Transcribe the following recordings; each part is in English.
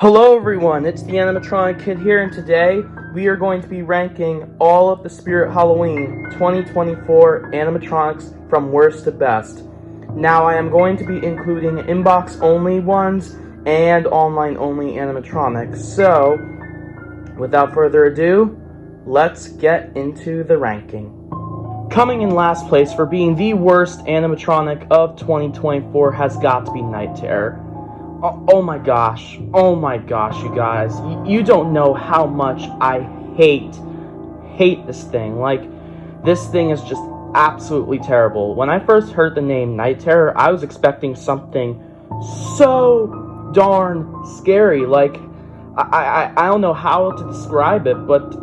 Hello everyone, it's the Animatronic Kid here, and today we are going to be ranking all of the Spirit Halloween 2024 animatronics from worst to best. Now I am going to be including inbox only ones and online only animatronics, so without further ado, let's get into the ranking. Coming in last place for being the worst animatronic of 2024 has got to be Night Terror. Oh my gosh, you guys. You don't know how much I hate this thing. Like, this thing is just absolutely terrible. When I first heard the name Night Terror, I was expecting something so darn scary. Like, I don't know how to describe it, but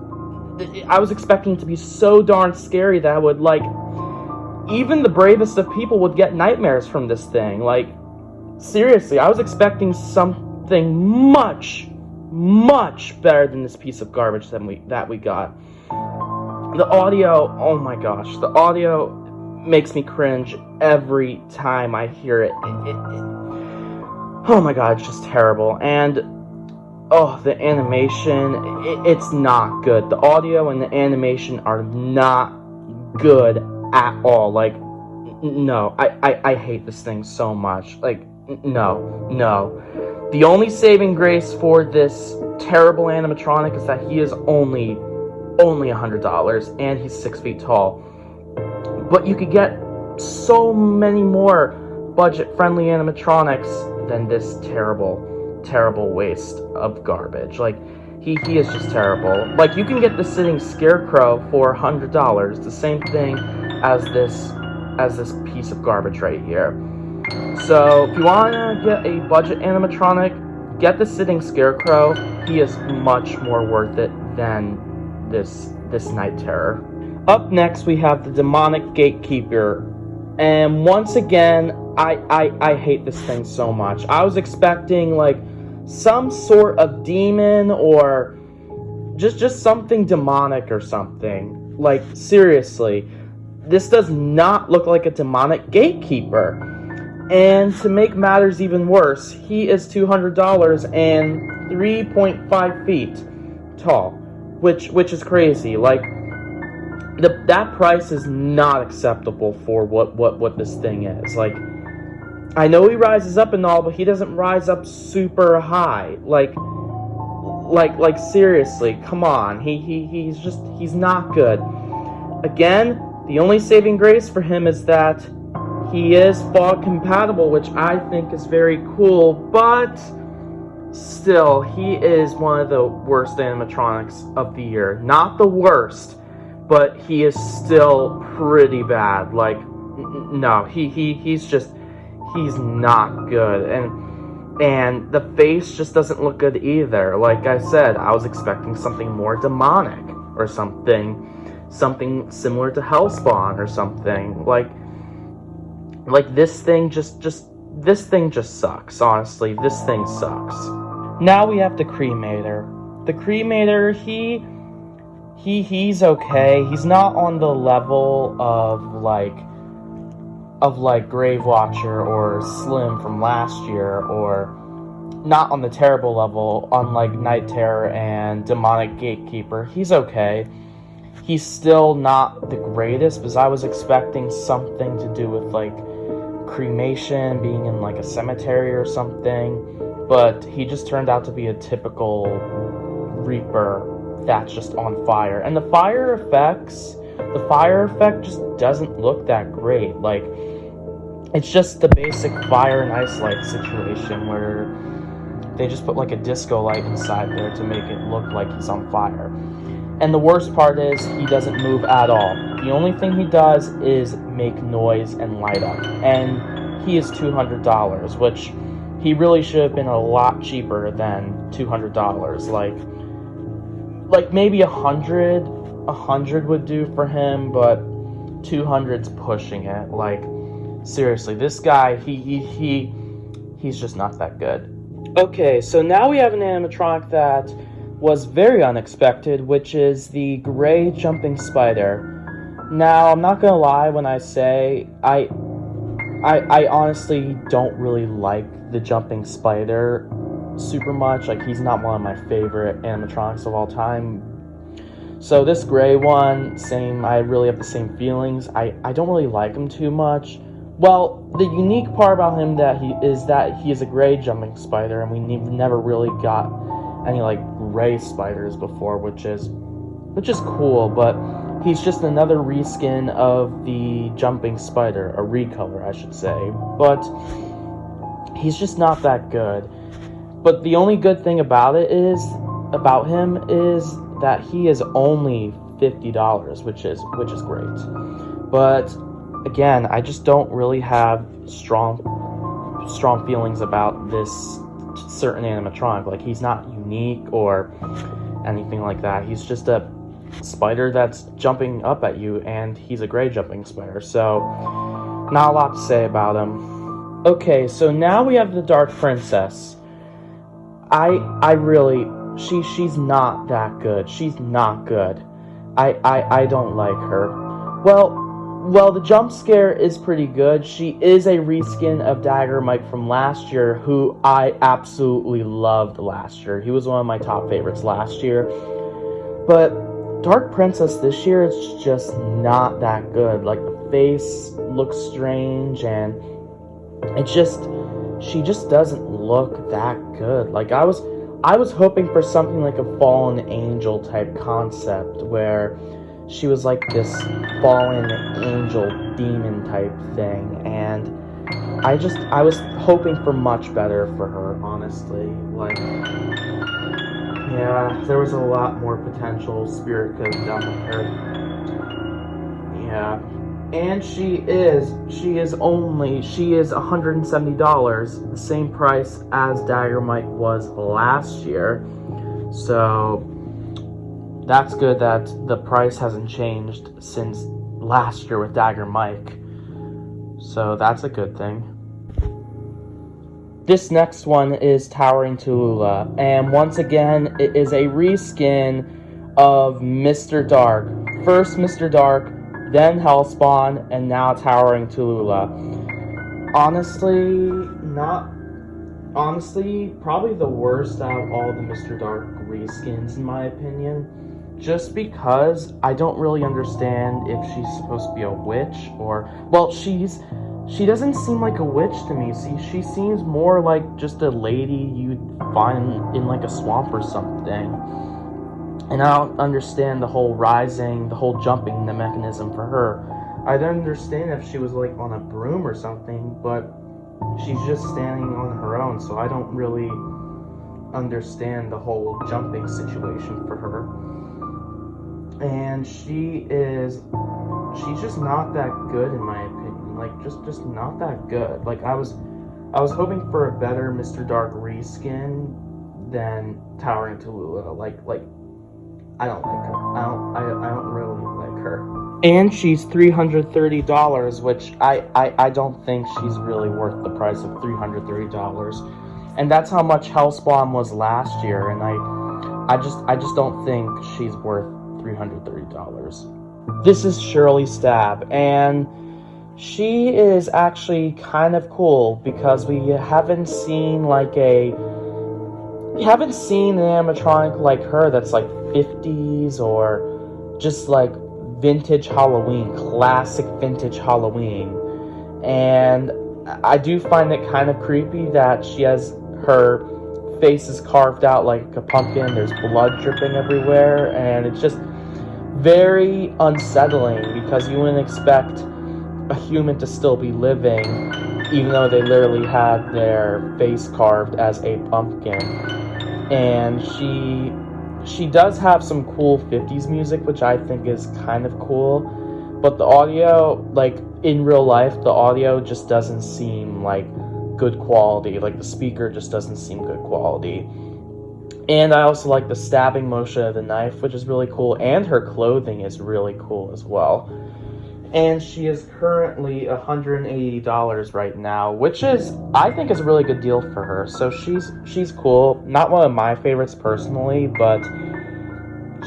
I was expecting it to be so darn scary that I would, like, even the bravest of people would get nightmares from this thing. Like, seriously, I was expecting something much better than this piece of garbage that we got. The audio, oh my gosh, the audio makes me cringe every time I hear it. Oh my god, it's just terrible. And oh, the animation, it's not good. The audio and the animation are not good at all. Like, no, I hate this thing so much. Like, no. The only saving grace for this terrible animatronic is that he is only $100 and he's 6 feet tall. But you could get so many more budget-friendly animatronics than this terrible waste of garbage. Like, he is just terrible. Like, you can get the sitting scarecrow for $100, the same thing as this piece of garbage right here. So, if you want to get a budget animatronic, get the sitting scarecrow. He is much more worth it than this Night Terror. Up next, we have the demonic gatekeeper. And once again, I hate this thing so much. I was expecting, like, some sort of demon or just something demonic or something. Like, seriously, this does not look like a demonic gatekeeper. And to make matters even worse, he is $200 and 3.5 feet tall, which is crazy. Like, that price is not acceptable for what this thing is. Like, I know he rises up and all, but he doesn't rise up super high. Like seriously, come on. He's not good. Again, the only saving grace for him is that he is fog compatible, which I think is very cool, but still, he is one of the worst animatronics of the year. Not the worst, but he is still pretty bad. Like, no, he's not good. And the face just doesn't look good either. Like I said, I was expecting something more demonic or something similar to Hellspawn or something. Like this thing just sucks. Honestly, this thing sucks. Now we have the Cremator. The Cremator, he's okay. He's not on the level of Grave Watcher or Slim from last year, or not on the terrible level unlike Night Terror and Demonic Gatekeeper. He's okay. He's still not the greatest, because I was expecting something to do with, like, cremation, being in, like, a cemetery or something, but he just turned out to be a typical Reaper that's just on fire. And the fire effect just doesn't look that great. Like, it's just the basic fire and ice light situation where they just put, like, a disco light inside there to make it look like he's on fire. And the worst part is, he doesn't move at all. The only thing he does is make noise and light up. And he is $200, which he really should have been a lot cheaper than $200. Like maybe 100 would do for him, but 200's pushing it. Like, seriously, this guy, he's just not that good. Okay, so now we have an animatronic that was very unexpected, which is the gray jumping spider. Now, I'm not gonna lie when I say I honestly don't really like the jumping spider super much. Like, he's not one of my favorite animatronics of all time. So this gray one, same, I really have the same feelings. I don't really like him too much. Well, the unique part about him that he is a gray jumping spider, and we've never really got any like gray spiders before, which is cool, but he's just another reskin of the jumping spider, a recolor I should say, but he's just not that good. But the only good thing about him is that he is only $50, which is great. But again, I just don't really have strong feelings about this certain animatronic. Like, he's not unique or anything like that. He's just a spider that's jumping up at you, and he's a gray jumping spider, so not a lot to say about him. Okay, so now we have the Dark Princess. She's not that good. She's not good. I don't like her. Well, the jump scare is pretty good. She is a reskin of Dagger Mike from last year, who I absolutely loved last year. He was one of my top favorites last year. But Dark Princess this year is just not that good. Like, the face looks strange, and she just doesn't look that good. Like, I was hoping for something like a fallen angel type concept, where she was like this fallen angel demon type thing, and I was hoping for much better for her, honestly. Like, yeah, there was a lot more potential Spirit could have done with her. Yeah. And she is $170, the same price as Dagger Mike was last year. So that's good that the price hasn't changed since last year with Dagger Mike. So that's a good thing. This next one is Towering Tula, and once again, it is a reskin of Mr. Dark. First Mr. Dark, then Hellspawn, and now Towering Tula. Honestly, probably the worst out of all the Mr. Dark reskins, in my opinion. Just because I don't really understand if she's supposed to be a witch or... Well, she doesn't seem like a witch to me. See, she seems more like just a lady you'd find in like a swamp or something. And I don't understand the whole rising, the whole jumping, the mechanism for her. I don't understand if she was like on a broom or something, but she's just standing on her own, so I don't really understand the whole jumping situation for her. And she's just not that good in my opinion. Like, just not that good. Like, I was hoping for a better Mr. Dark reskin than Towering Tula. Like I don't like her. I don't really like her. And she's $330, which I don't think she's really worth the price of $330. And that's how much Hellspawn was last year, and I just don't think she's worth $330. This is Shirley Stab, and she is actually kind of cool because we haven't seen an animatronic like her that's like 50s or just like vintage Halloween, classic vintage Halloween. And I do find it kind of creepy that she has her face is carved out like a pumpkin, there's blood dripping everywhere, and it's just very unsettling because you wouldn't expect a human to still be living even though they literally had their face carved as a pumpkin. And she does have some cool 50s music, which I think is kind of cool, but the audio, like in real life, the audio just doesn't seem like good quality. Like, the speaker just doesn't seem good quality. And I also like the stabbing motion of the knife, which is really cool, and her clothing is really cool as well. And she is currently $180 right now, which I think is a really good deal for her. So she's cool. Not one of my favorites personally, but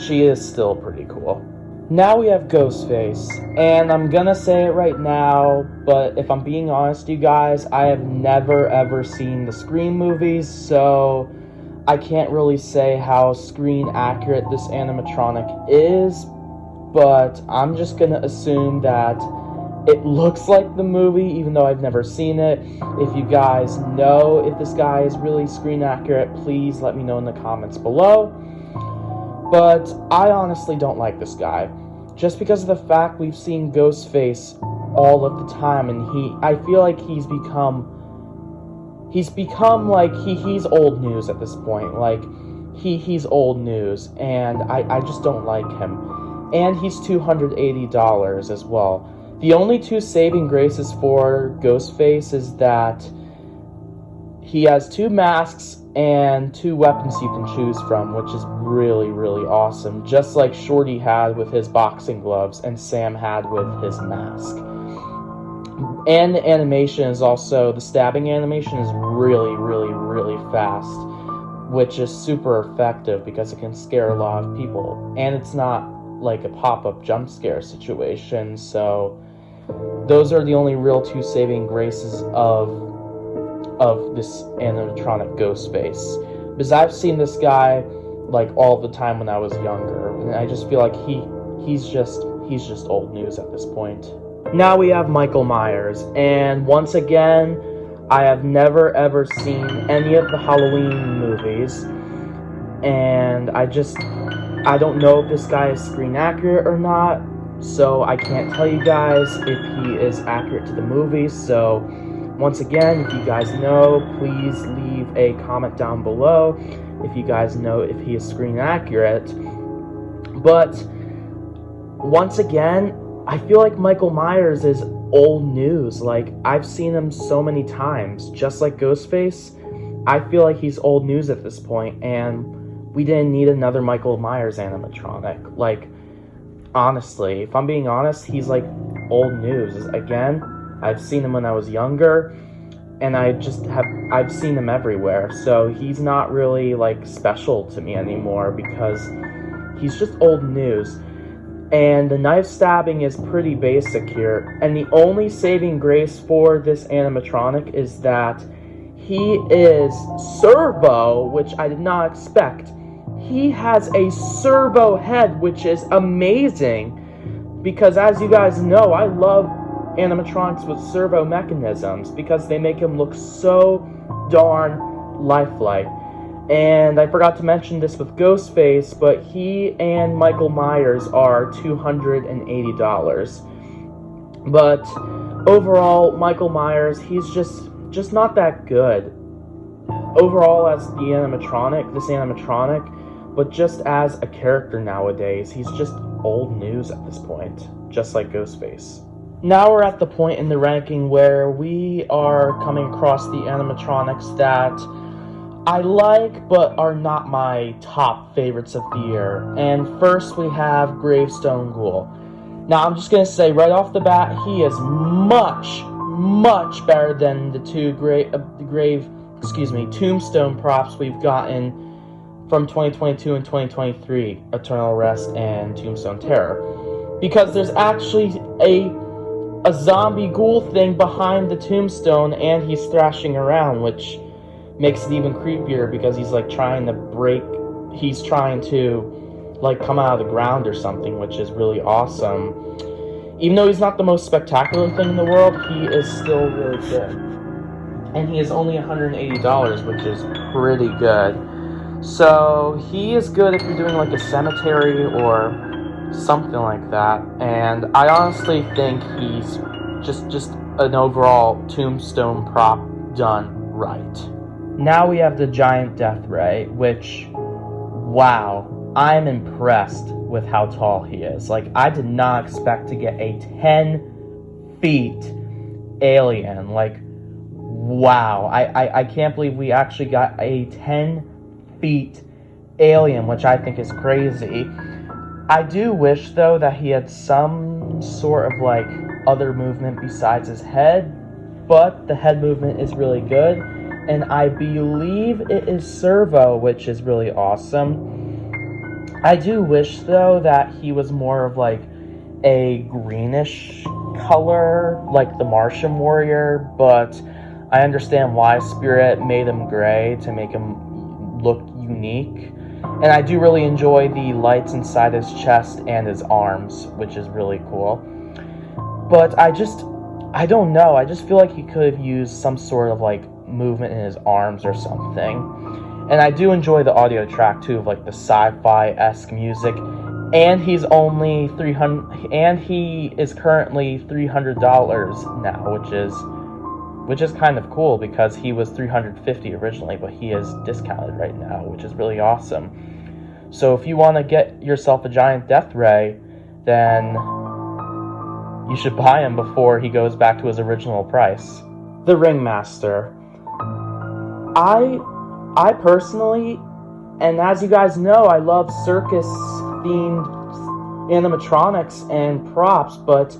she is still pretty cool. Now we have Ghostface, and I'm gonna say it right now, but if I'm being honest, you guys, I have never ever seen the Scream movies, so I can't really say how screen accurate this animatronic is, but I'm just gonna assume that it looks like the movie, even though I've never seen it. If you guys know if this guy is really screen accurate, please let me know in the comments below. But I honestly don't like this guy, just because of the fact we've seen Ghostface all of the time, and I feel like he's become like he's old news at this point. Like he's old news, and I just don't like him. And he's $280 as well. The only two saving graces for Ghostface is that he has 2 masks and 2 weapons you can choose from, which is really, really awesome. Just like Shorty had with his boxing gloves and Sam had with his mask. And the animation is also, the stabbing animation is really, really, really fast, which is super effective because it can scare a lot of people. And it's not like a pop-up jump scare situation, so those are the only real 2 saving graces of this animatronic Ghostface. Because I've seen this guy like all the time when I was younger, and I just feel like he's just old news at this point. Now we have Michael Myers, and once again, I have never ever seen any of the Halloween movies, and I don't know if this guy is screen accurate or not, so I can't tell you guys if he is accurate to the movies. So once again, if you guys know, please leave a comment down below if you guys know if he is screen accurate. But once again, I feel like Michael Myers is old news. Like, I've seen him so many times. Just like Ghostface, I feel like he's old news at this point, and we didn't need another Michael Myers animatronic. Like, honestly, if I'm being honest, he's like old news. Again, I've seen him when I was younger, and I've seen him everywhere, so he's not really like special to me anymore because he's just old news. And the knife stabbing is pretty basic here, and the only saving grace for this animatronic is that he is servo, which I did not expect. He has a servo head, which is amazing, because as you guys know, I love animatronics with servo mechanisms because they make him look so darn lifelike. And I forgot to mention this with Ghostface, but he and Michael Myers are $280. But overall, Michael Myers, he's just not that good. Overall, as this animatronic, but just as a character nowadays, he's just old news at this point, just like Ghostface. Now we're at the point in the ranking where we are coming across the animatronics that I like, but are not my top favorites of the year. And first we have Gravestone Ghoul. Now I'm just going to say right off the bat, he is much, much better than the 2 Tombstone props we've gotten from 2022 and 2023, Eternal Rest and Tombstone Terror. Because there's actually a zombie ghoul thing behind the tombstone, and he's thrashing around, which makes it even creepier because he's like trying to like come out of the ground or something, which is really awesome. Even though he's not the most spectacular thing in the world, he is still really good. And he is only $180, which is pretty good. So he is good if you're doing like a cemetery or something like that. And I honestly think he's just an overall tombstone prop done right. Now we have the Giant Death Ray, which, wow, I'm impressed with how tall he is. Like, I did not expect to get a 10 feet alien. Like, wow, I can't believe we actually got a 10 feet alien, which I think is crazy. I do wish, though, that he had some sort of, like, other movement besides his head, but the head movement is really good. And I believe it is servo, which is really awesome. I do wish, though, that he was more of, like, a greenish color, like the Martian Warrior, but I understand why Spirit made him gray, to make him look unique. And I do really enjoy the lights inside his chest and his arms, which is really cool. But I don't know. I just feel like he could have used some sort of like movement in his arms or something. And I do enjoy the audio track too, of like the sci-fi-esque music. And he's only $300, and he is currently $300 now, which is kind of cool because he was $350 originally, but he is discounted right now, which is really awesome. So if you want to get yourself a giant death ray, then you should buy him before he goes back to his original price. The Ringmaster. I personally, and as you guys know, I love circus-themed animatronics and props, but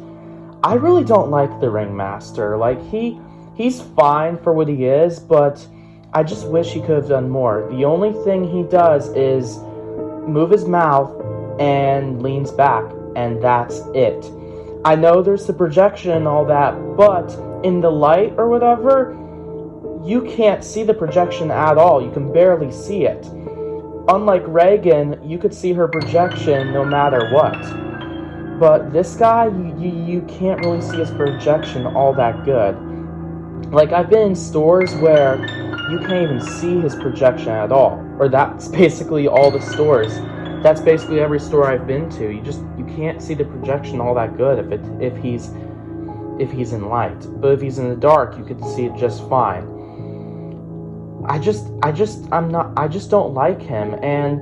I really don't like the Ringmaster. Like, he's fine for what he is, but I just wish he could have done more. The only thing he does is move his mouth and leans back, and that's it. I know there's the projection and all that, but in the light or whatever, you can't see the projection at all. You can barely see it. Unlike Reagan, you could see her projection no matter what. But this guy, you can't really see his projection all that good. Like, I've been in stores where you can't even see his projection at all. Or that's basically all the stores. That's basically every store I've been to. You can't see the projection all that good if he's in light. But if he's in the dark, you can see it just fine. I just don't like him. And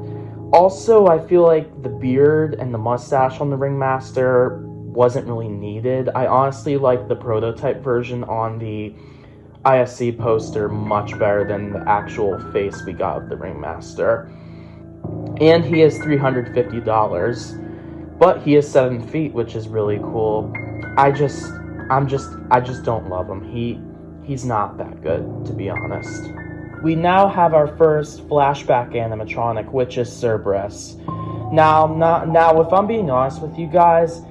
also, I feel like the beard and the mustache on the Ringmaster wasn't really needed. I honestly like the prototype version on the ISC poster much better than the actual face we got of the Ringmaster. And he is $350, but he is 7 feet, which is really cool. I just don't love him. He's not that good, to be honest. We now have our first flashback animatronic, which is Cerberus. Now, if I'm being honest with you guys,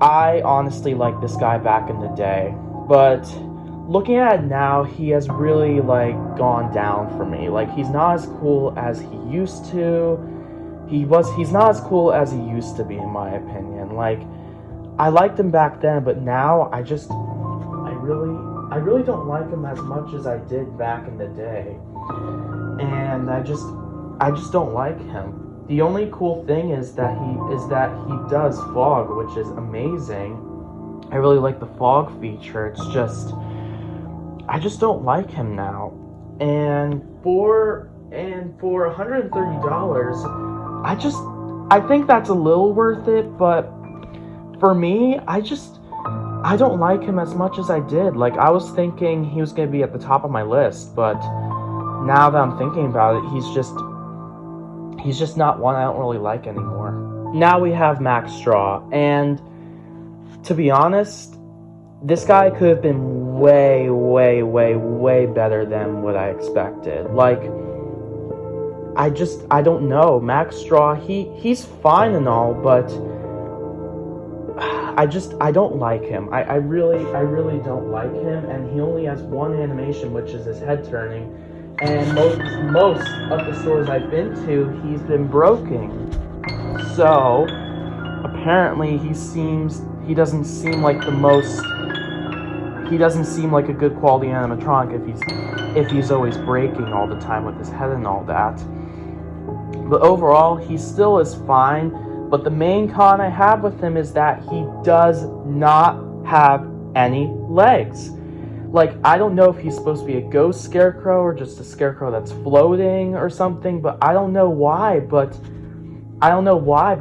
I honestly liked this guy back in the day, but looking at it now, he has really, like, gone down for me. Like, he's not as cool as he used to. He's not as cool as he used to be, in my opinion. Like, I liked him back then, but now I really don't like him as much as I did back in the day. And I just don't like him. The only cool thing is that he does fog, which is amazing. I really like the fog feature. It's just, I just don't like him now. And for $130, I think that's a little worth it, but for me, I don't like him as much as I did. Like, I was thinking he was going to be at the top of my list, but now that I'm thinking about it, he's just not one I don't really like anymore. Now we have Max Straw, and to be honest, this guy could have been way, way, way, way better than what I expected. Like, I don't know. Max Straw, he's fine and all, but I don't like him. I really don't like him, and he only has one animation, which is his head turning. And most of the stores I've been to, he's been broken. So apparently he doesn't seem like a good quality animatronic if he's always breaking all the time with his head and all that. But overall, he still is fine. But the main con I have with him is that he does not have any legs. Like, I don't know if he's supposed to be a ghost scarecrow or just a scarecrow that's floating or something, but I don't know why, but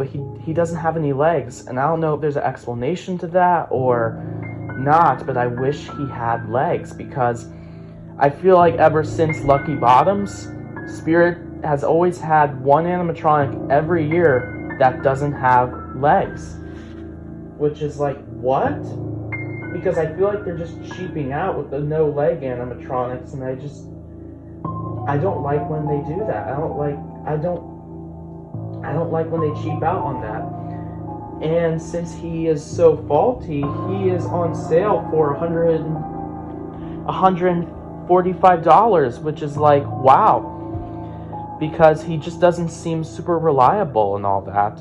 he doesn't have any legs, and I don't know if there's an explanation to that or not, but I wish he had legs, because I feel like ever since Lucky Bottoms, Spirit has always had one animatronic every year that doesn't have legs, which is like, what? Because I feel like they're just cheaping out with the no leg animatronics, and I don't like when they do that. I don't like when they cheap out on that. And since he is so faulty, he is on sale for $145, which is like, wow. because he just doesn't seem super reliable and all that.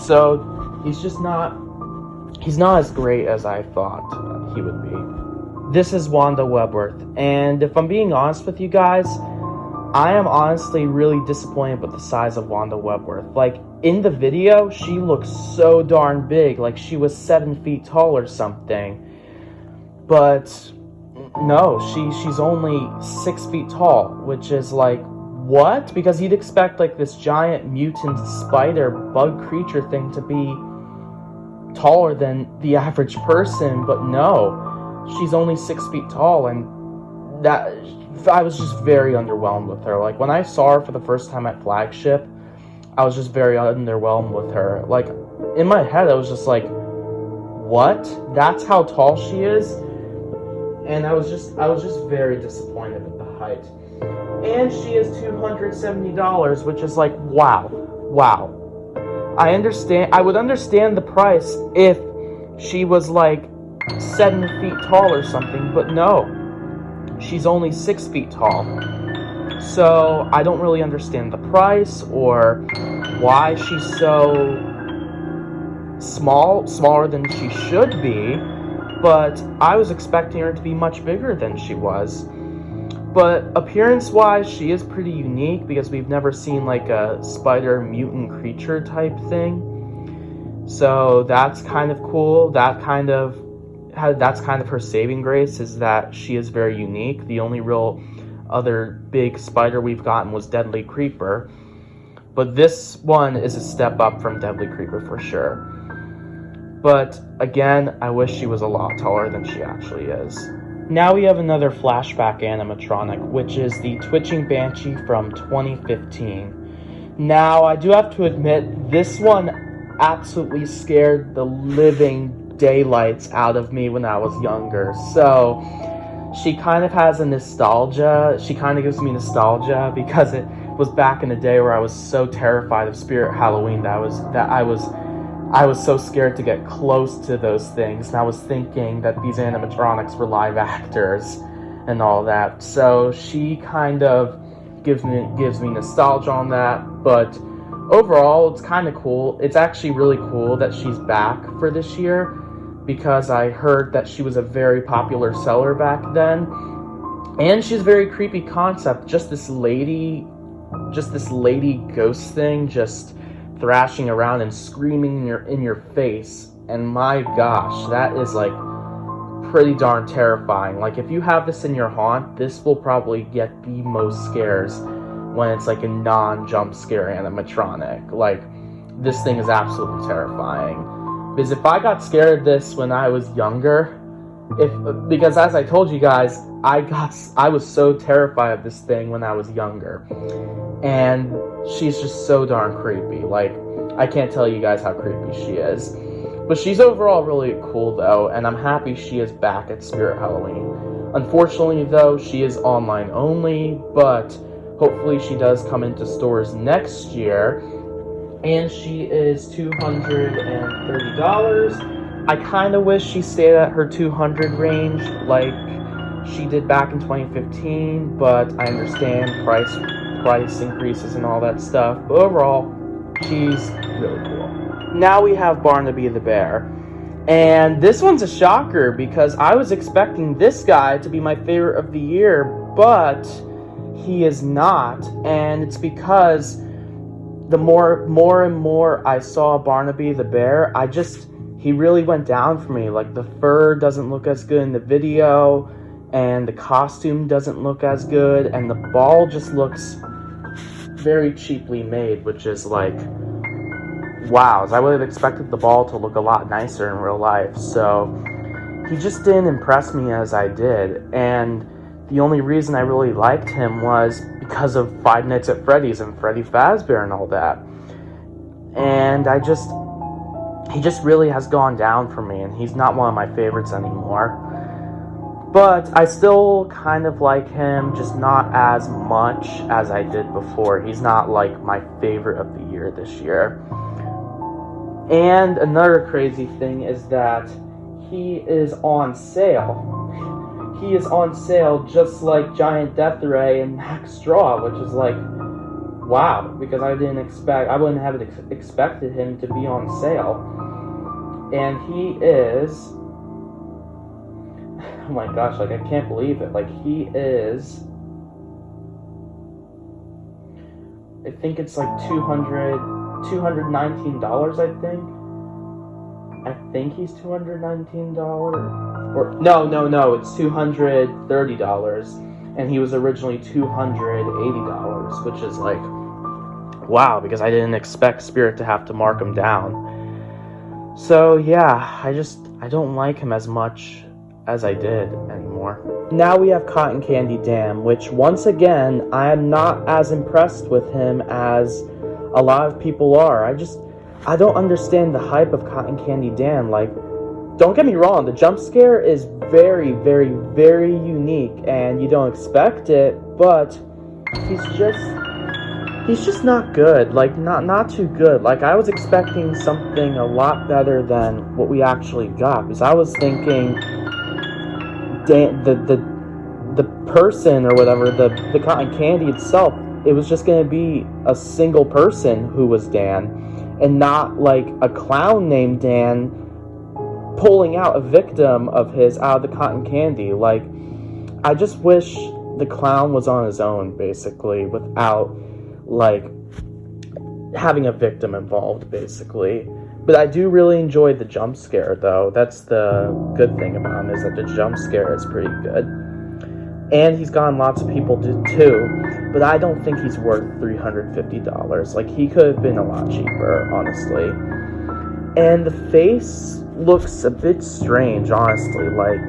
So he's not as great as I thought he would be. This is Wanda Webworth, and if I'm being honest with you guys, I am honestly really disappointed with the size of Wanda Webworth. Like, in the video, she looks so darn big, like she was 7 feet tall or something. But no, she's only 6 feet tall, which is like, what? Because you'd expect like this giant mutant spider bug creature thing to be taller than the average person, but no, she's only 6 feet tall, and that I was just very underwhelmed with her. Like, when I saw her for the first time at Flagship, I was just very underwhelmed with her. Like, in my head, I was just like, what? That's how tall she is? And I was just very disappointed with the height. And she is $270, which is like, wow. I would understand the price if she was like 7 feet tall or something, but no. She's only 6 feet tall. So I don't really understand the price or why she's so smaller than she should be, but I was expecting her to be much bigger than she was. But appearance-wise, she is pretty unique because we've never seen like a spider mutant creature type thing. So that's kind of cool. That's kind of her saving grace, is that she is very unique. The only real other big spider we've gotten was Deadly Creeper, but this one is a step up from Deadly Creeper for sure. But again, I wish she was a lot taller than she actually is. Now we have another flashback animatronic, which is the Twitching Banshee from 2015. Now, I do have to admit, this one absolutely scared the living daylights out of me when I was younger. So she kind of has a nostalgia. She kind of gives me nostalgia because it was back in the day where I was so terrified of Spirit Halloween that I was so scared to get close to those things, and I was thinking that these animatronics were live actors and all that. So she kind of gives me nostalgia on that, but overall it's kind of cool. It's actually really cool that she's back for this year, because I heard that she was a very popular seller back then, and she's a very creepy concept. Just this lady ghost thing, just thrashing around and screaming in your face, and my gosh, that is like pretty darn terrifying. Like, if you have this in your haunt, this will probably get the most scares when it's like a non-jump scare animatronic. Like, this thing is absolutely terrifying, because if I got scared of this when I was younger, because as I told you guys, I was so terrified of this thing when I was younger, and she's just so darn creepy. Like, I can't tell you guys how creepy she is. But she's overall really cool though, and I'm happy she is back at Spirit Halloween. Unfortunately though, she is online only, but hopefully she does come into stores next year, and she is $230. I kind of wish she stayed at her 200 range like she did back in 2015, but I understand price increases and all that stuff. But overall, she's really cool. Now we have Barnaby the Bear. And this one's a shocker, because I was expecting this guy to be my favorite of the year, but he is not. And it's because the more and more I saw Barnaby the Bear, he really went down for me. Like, the fur doesn't look as good in the video, and the costume doesn't look as good, and the ball just looks very cheaply made, which is like, wow. I would have expected the ball to look a lot nicer in real life. So he just didn't impress me as I did, and the only reason I really liked him was because of Five Nights at Freddy's and Freddy Fazbear and all that. And he just really has gone down for me, and he's not one of my favorites anymore. But I still kind of like him, just not as much as I did before. He's not like my favorite of the year this year. And another crazy thing is that he is on sale. he is on sale just like Giant Death Ray and Max Straw, which is like, wow, because I wouldn't have expected him to be on sale. And he is, oh my gosh, like I can't believe it, like he is, I think it's like $219, I think he's $219, or no, it's $230, and he was originally $280, which is like, wow, because I didn't expect Spirit to have to mark him down. So yeah, I don't like him as much as I did anymore. Now we have Cotton Candy Dan, which once again, I am not as impressed with him as a lot of people are. I don't understand the hype of Cotton Candy Dan. Like, don't get me wrong, the jump scare is very, very, very unique, and you don't expect it, but he's just not good. Like, not too good. Like, I was expecting something a lot better than what we actually got, because I was thinking the person or whatever, the cotton candy itself, it was just going to be a single person who was Dan, and not like a clown named Dan pulling out a victim of his out of the cotton candy. Like, I just wish the clown was on his own, basically, without like having a victim involved, basically. But I do really enjoy the jump scare, though. That's the good thing about him, is that the jump scare is pretty good. And he's gotten lots of people too, but I don't think he's worth $350. Like, he could have been a lot cheaper, honestly. And the face looks a bit strange, honestly, like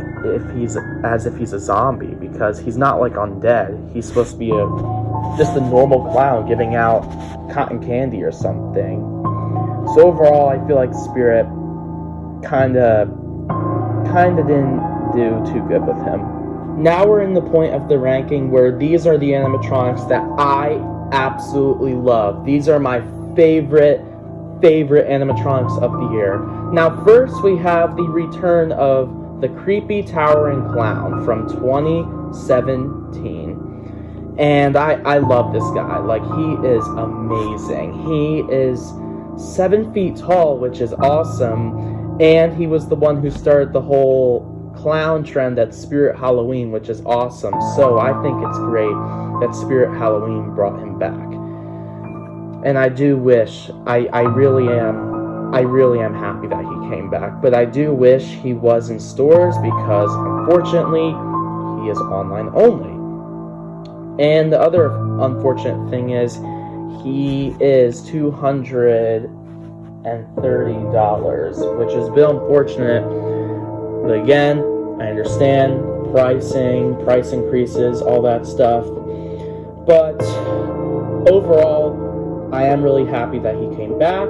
as if he's a zombie, because he's not like undead. He's supposed to be just a normal clown giving out cotton candy or something. So overall, I feel like Spirit kinda didn't do too good with him. Now we're in the point of the ranking where these are the animatronics that I absolutely love. These are my favorite animatronics of the year. Now first we have the return of the creepy towering clown from 2017. And I love this guy. Like, he is amazing. He is 7 feet tall, which is awesome. And he was the one who started the whole clown trend at Spirit Halloween, which is awesome. So I think it's great that Spirit Halloween brought him back. And I do wish, I really am happy that he came back. But I do wish he was in stores, because unfortunately he is online only. And the other unfortunate thing is he is $230, which is a bit unfortunate. But again, I understand price increases, all that stuff. But overall, I am really happy that he came back,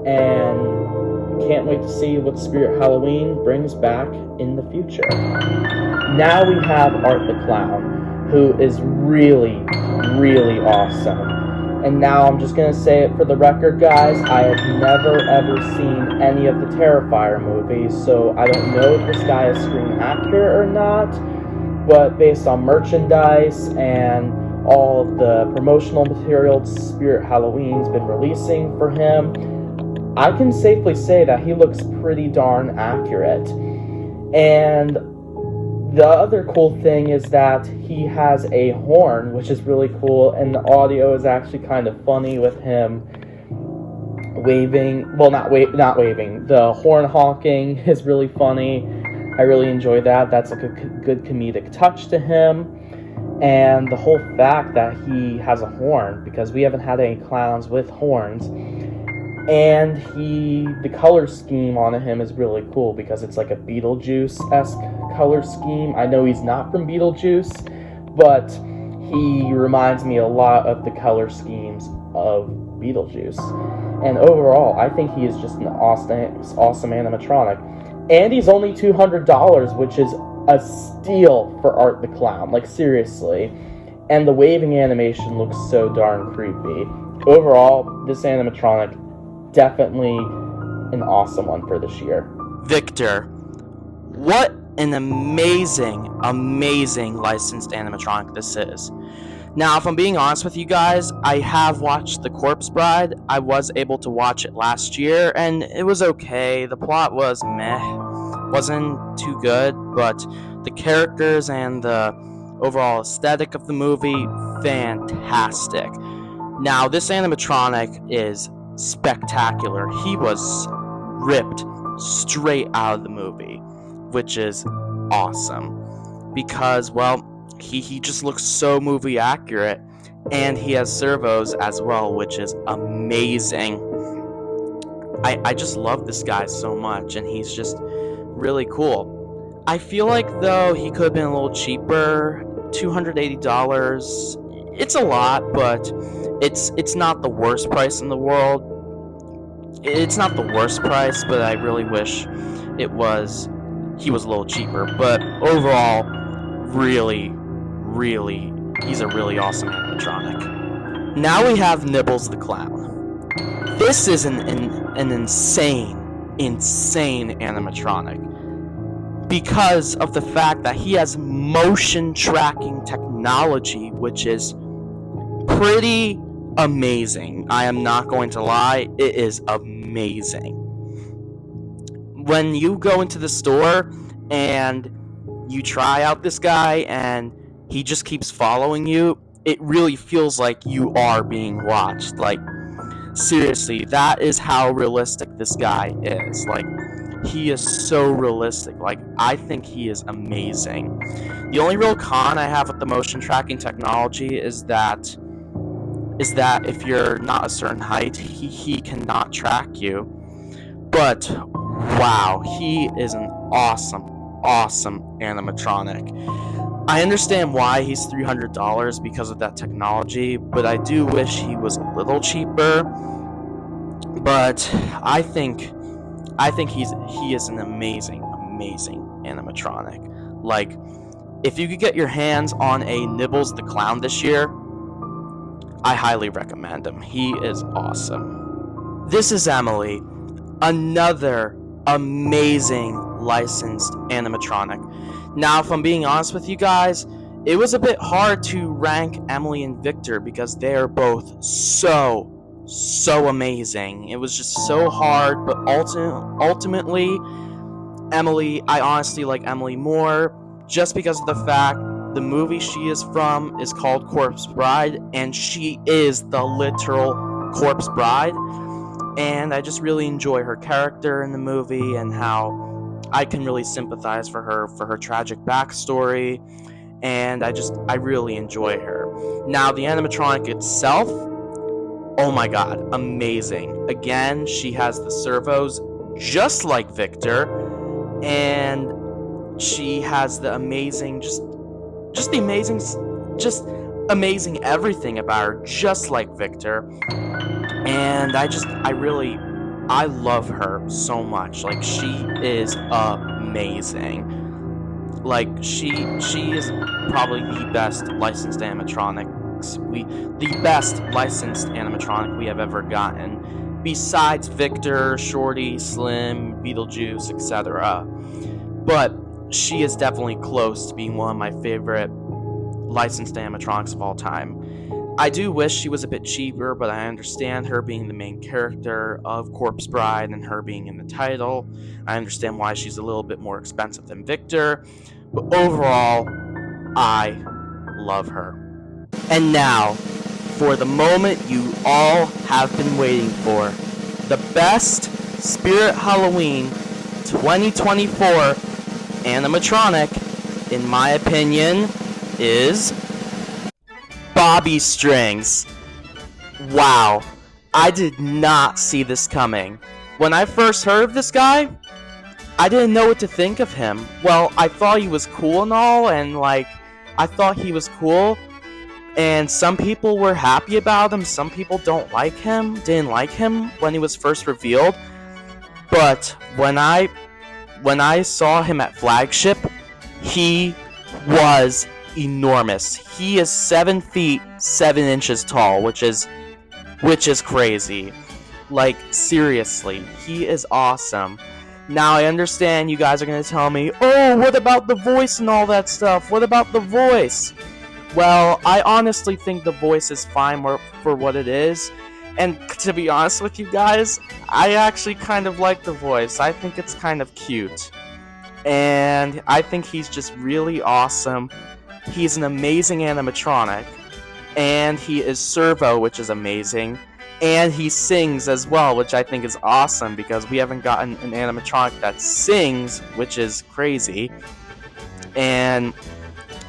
and can't wait to see what Spirit Halloween brings back in the future. Now we have Art the Clown, who is really, really awesome. And now I'm just going to say it for the record, guys, I have never ever seen any of the Terrifier movies, so I don't know if this guy is screen accurate or not, but based on merchandise and all of the promotional material Spirit Halloween's been releasing for him, I can safely say that he looks pretty darn accurate. And the other cool thing is that he has a horn, which is really cool, and the audio is actually kind of funny with him waving, well, not waving, the horn honking is really funny. I really enjoy that. That's like a good comedic touch to him. And the whole fact that he has a horn, because we haven't had any clowns with horns, and the color scheme on him is really cool, because it's like a Beetlejuice-esque color scheme. I know he's not from Beetlejuice, but he reminds me a lot of the color schemes of Beetlejuice. And overall, I think he is just an awesome animatronic. And he's only $200, which is a steal for Art the Clown, like seriously. And the waving animation looks so darn creepy. Overall, this animatronic, definitely an awesome one for this year. Victor, what an amazing licensed animatronic this is. Now, if I'm being honest with you guys, I have watched The Corpse Bride. I was able to watch it last year, and it was okay. The plot was meh. Wasn't too good, but the characters and the overall aesthetic of the movie, fantastic. Now, this animatronic is spectacular. He was ripped straight out of the movie, which is awesome. Because, well, he just looks so movie accurate, and he has servos as well, which is amazing. I just love this guy so much, and he's just really cool. I feel like, though, he could have been a little cheaper. $280. It's a lot, but it's not the worst price in the world. It's not the worst price, but I really wish he was a little cheaper. But overall, really, he's a really awesome animatronic. Now we have Nibbles the Clown. This is an insane animatronic because of the fact that he has motion tracking technology, which is pretty amazing. I am not going to lie, it is amazing. When you go into the store and you try out this guy and he just keeps following you, it really feels like you are being watched. Like, seriously, that is how realistic this guy is. Like, he is so realistic. Like, I think he is amazing. The only real con I have with the motion tracking technology is that if you're not a certain height, he cannot track you. But wow, he is an awesome animatronic. I understand why he's $300 because of that technology, but I do wish he was a little cheaper. But I think he is an amazing animatronic. Like, if you could get your hands on a Nibbles the Clown this year, I highly recommend him. He is awesome. This is Emily, another amazing licensed animatronic. Now, if I'm being honest with you guys, it was a bit hard to rank Emily and Victor because they are both so amazing. It was just so hard, but ultimately, Emily, I honestly like Emily more just because of the fact the movie she is from is called Corpse Bride, and she is the literal Corpse Bride. And I just really enjoy her character in the movie and how I can really sympathize for her tragic backstory, and I really enjoy her. Now, the animatronic itself, oh my god, amazing. Again, she has the servos just like Victor, and she has the amazing, amazing everything about her, just like Victor. And I love her so much. Like, she is amazing. Like, she is probably the best licensed animatronic we have ever gotten, besides Victor, Shorty, Slim, Beetlejuice, etc. But she is definitely close to being one of my favorite licensed animatronics of all time. I do wish she was a bit cheaper, but I understand her being the main character of Corpse Bride and her being in the title. I understand why she's a little bit more expensive than Victor, but overall, I love her. And now, for the moment you all have been waiting for, the best Spirit Halloween 2024 animatronic, in my opinion, is Bobby Strings. Wow, I did not see this coming. When I first heard of this guy, I didn't know what to think of him. Well, I thought he was cool and all, and and some people were happy about him, some people didn't like him when he was first revealed. But when I saw him at Flagship, he was enormous. He is 7 feet 7 inches tall, which is crazy. Like, seriously, he is awesome. Now, I understand you guys are going to tell me, oh, what about the voice and all that stuff? What about the voice? Well, I honestly think the voice is fine for what it is. And to be honest with you guys, I actually kind of like the voice. I think it's kind of cute. And I think he's just really awesome. He's an amazing animatronic. And he is servo, which is amazing. And he sings as well, which I think is awesome because we haven't gotten an animatronic that sings, which is crazy. And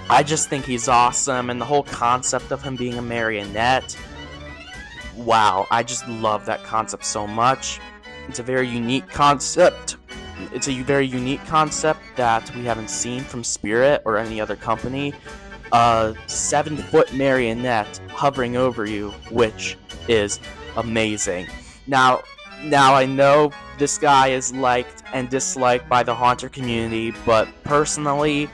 I just think he's awesome, and the whole concept of him being a marionette, wow, I just love that concept so much. It's a very unique concept. It's a very unique concept that we haven't seen from Spirit or any other company. A 7-foot marionette hovering over you, which is amazing. Now I know this guy is liked and disliked by the Haunter community, but personally,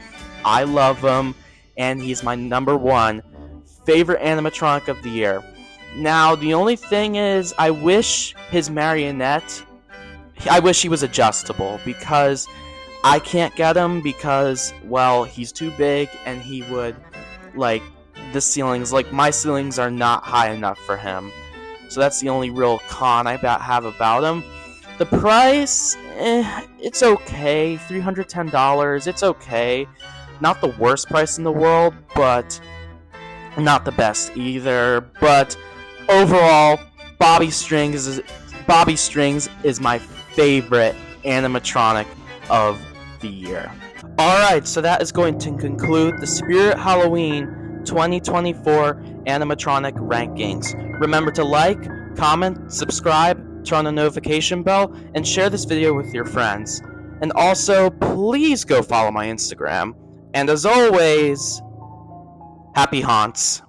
I love him, and he's my #1 favorite animatronic of the year. Now, the only thing is, I wish his marionette, I wish he was adjustable, because I can't get him because, well, he's too big, and he would, like, the ceilings, like, my ceilings are not high enough for him. So that's the only real con I have about him. The price, it's okay, $310, it's okay. Not the worst price in the world, but not the best either. But overall, Bobby Strings is my favorite animatronic of the year. Alright, so that is going to conclude the Spirit Halloween 2024 animatronic rankings. Remember to like, comment, subscribe, turn on the notification bell, and share this video with your friends. And also, please go follow my Instagram. And as always, happy haunts.